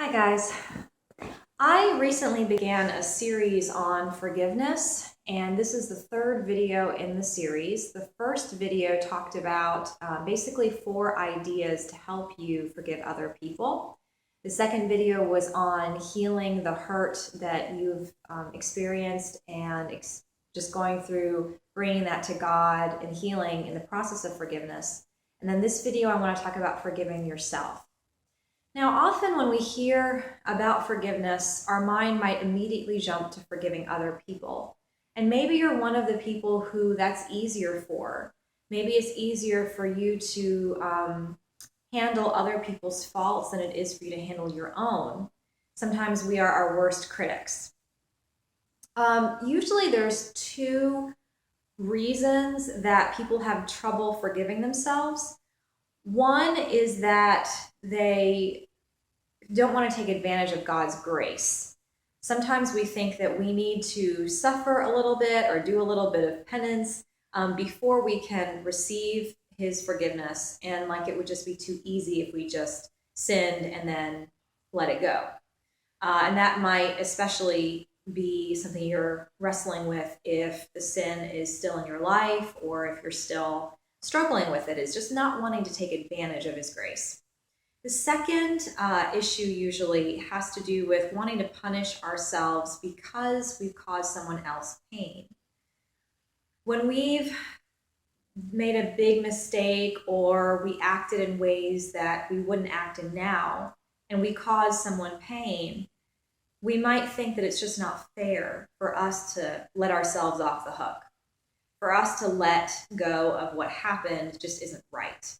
Hi guys. I recently began a series on forgiveness, and this is the third video in the series. The first video talked about basically 4 ideas to help you forgive other people. The second video was on healing the hurt that you've experienced and just going through bringing that to God and healing in the process of forgiveness. And then this video, I want to talk about forgiving yourself. Now, often when we hear about forgiveness, our mind might immediately jump to forgiving other people. And maybe you're one of the people who that's easier for. Maybe it's easier for you to handle other people's faults than it is for you to handle your own. Sometimes we are our worst critics. Usually there's 2 reasons that people have trouble forgiving themselves. One is that they don't want to take advantage of God's grace. Sometimes we think that we need to suffer a little bit or do a little bit of penance before we can receive his forgiveness, and like it would just be too easy if we just sinned and then let it go. And that might especially be something you're wrestling with if the sin is still in your life, or if you're still struggling with it, is just not wanting to take advantage of his grace. The second issue usually has to do with wanting to punish ourselves because we've caused someone else pain. When we've made a big mistake or we acted in ways that we wouldn't act in now, and we cause someone pain, we might think that it's just not fair for us to let ourselves off the hook. For us to let go of what happened just isn't right.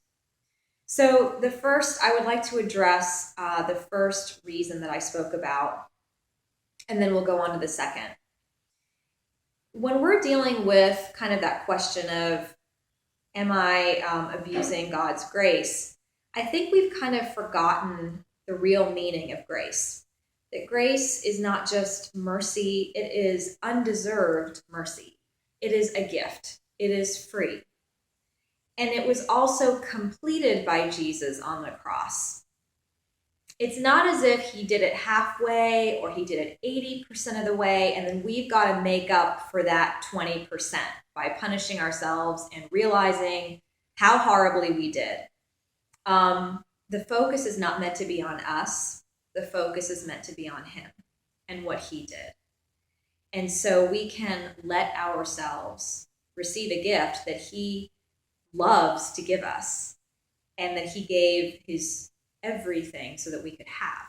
So the first, I would like to address the first reason that I spoke about, and then we'll go on to the second. When we're dealing with kind of that question of, am I abusing God's grace? I think we've kind of forgotten the real meaning of grace. That grace is not just mercy, it is undeserved mercy. It is a gift. It is free. And it was also completed by Jesus on the cross. It's not as if he did it halfway or he did it 80% of the way, and then we've got to make up for that 20% by punishing ourselves and realizing how horribly we did. The focus is not meant to be on us. The focus is meant to be on him and what he did. And so we can let ourselves receive a gift that he loves to give us, and that he gave his everything so that we could have.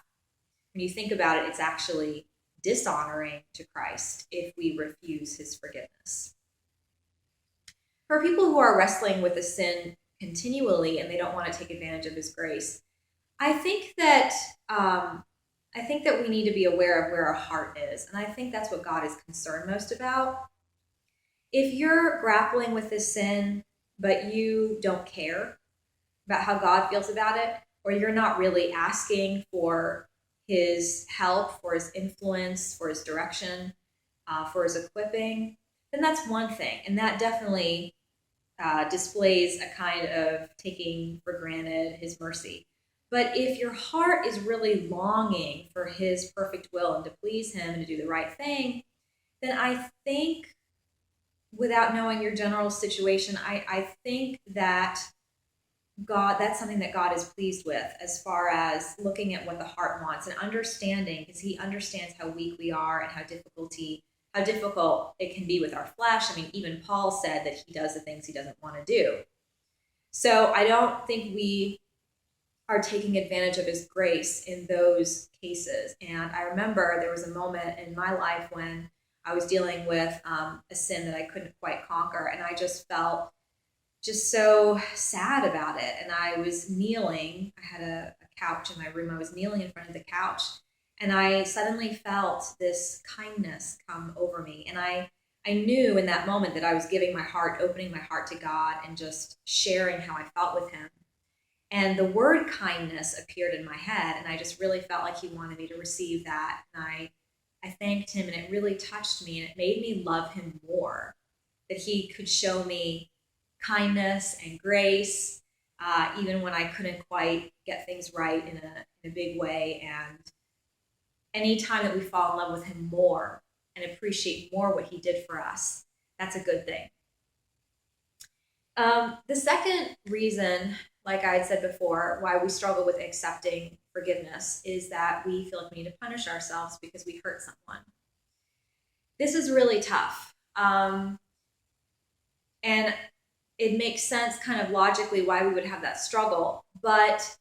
When you think about it, it's actually dishonoring to Christ if we refuse his forgiveness. For people who are wrestling with a sin continually and they don't want to take advantage of his grace, I think that we need to be aware of where our heart is, and I think that's what God is concerned most about. If you're grappling with this sin but you don't care about how God feels about it, or you're not really asking for his help, for his influence, for his direction, for his equipping, then that's one thing. And that definitely displays a kind of taking for granted his mercy. But if your heart is really longing for his perfect will and to please him and to do the right thing, then I think, without knowing your general situation, I think that that's something that God is pleased with, as far as looking at what the heart wants and understanding, because he understands how weak we are and how difficult it can be with our flesh. I mean, even Paul said that he does the things he doesn't want to do. So I don't think we are taking advantage of his grace in those cases. And I remember there was a moment in my life when I was dealing with a sin that I couldn't quite conquer, and I just felt just so sad about it. And I was kneeling. I had a couch in my room. I was kneeling in front of the couch, and I suddenly felt this kindness come over me. And I knew in that moment that I was giving my heart, opening my heart to God, and just sharing how I felt with him. And the word kindness appeared in my head, and I just really felt like he wanted me to receive that. And I thanked him, and it really touched me, and it made me love him more, that he could show me kindness and grace, even when I couldn't quite get things right in a big way. And Anytime that we fall in love with him more and appreciate more what he did for us, that's a good thing. The second reason, like I had said before, why we struggle with accepting forgiveness is that we feel like we need to punish ourselves because we hurt someone. This is really tough. And it makes sense kind of logically why we would have that struggle, but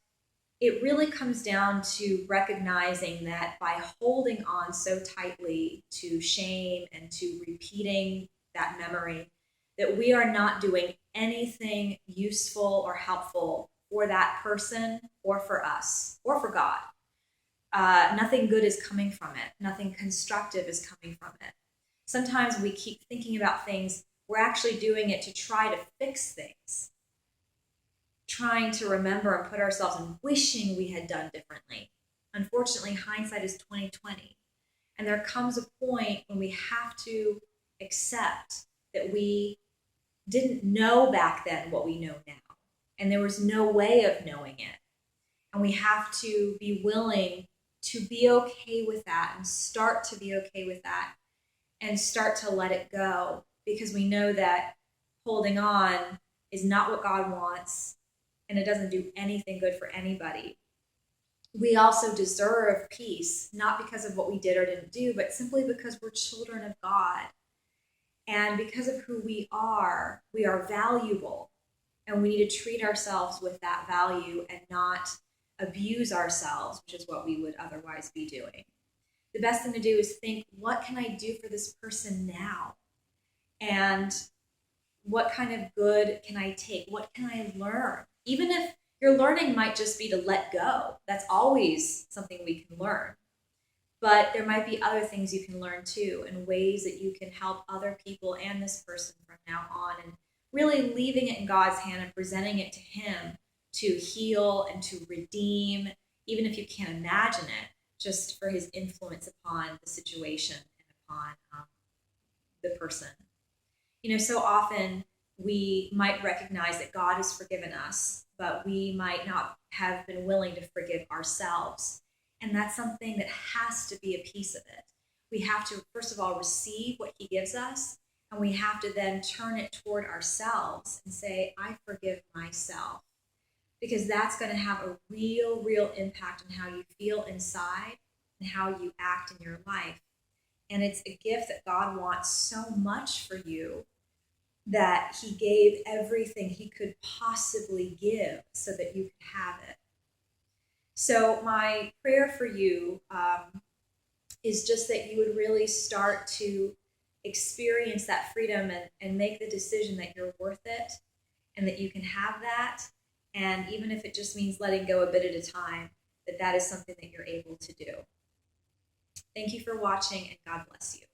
it really comes down to recognizing that by holding on so tightly to shame and to repeating that memory, that we are not doing anything useful or helpful for that person or for us or for God. Nothing good is coming from it. Nothing constructive is coming from it. Sometimes we keep thinking about things. We're actually doing it to try to fix things, trying to remember and put ourselves in wishing we had done differently. Unfortunately, hindsight is 2020. And there comes a point when we have to accept that we didn't know back then what we know now. And there was no way of knowing it. And we have to be willing to be okay with that and start to be okay with that and start to let it go, because we know that holding on is not what God wants and it doesn't do anything good for anybody. We also deserve peace, not because of what we did or didn't do, but simply because we're children of God. And because of who we are valuable. And we need to treat ourselves with that value and not abuse ourselves, which is what we would otherwise be doing. The best thing to do is think, what can I do for this person now? And what kind of good can I take? What can I learn? Even if your learning might just be to let go. That's always something we can learn. But there might be other things you can learn too, and ways that you can help other people and this person from now on, and really leaving it in God's hand and presenting it to him to heal and to redeem, even if you can't imagine it, just for his influence upon the situation and upon the person. So often we might recognize that God has forgiven us, but we might not have been willing to forgive ourselves. And that's something that has to be a piece of it. We have to, first of all, receive what he gives us, and we have to then turn it toward ourselves and say, I forgive myself. Because that's going to have a real impact on how you feel inside and how you act in your life. And it's a gift that God wants so much for you that he gave everything he could possibly give so that you could have it. So my prayer for you is just that you would really start to experience that freedom and make the decision that you're worth it and that you can have that. And even if it just means letting go a bit at a time, that is something that you're able to do. Thank you for watching, and God bless you.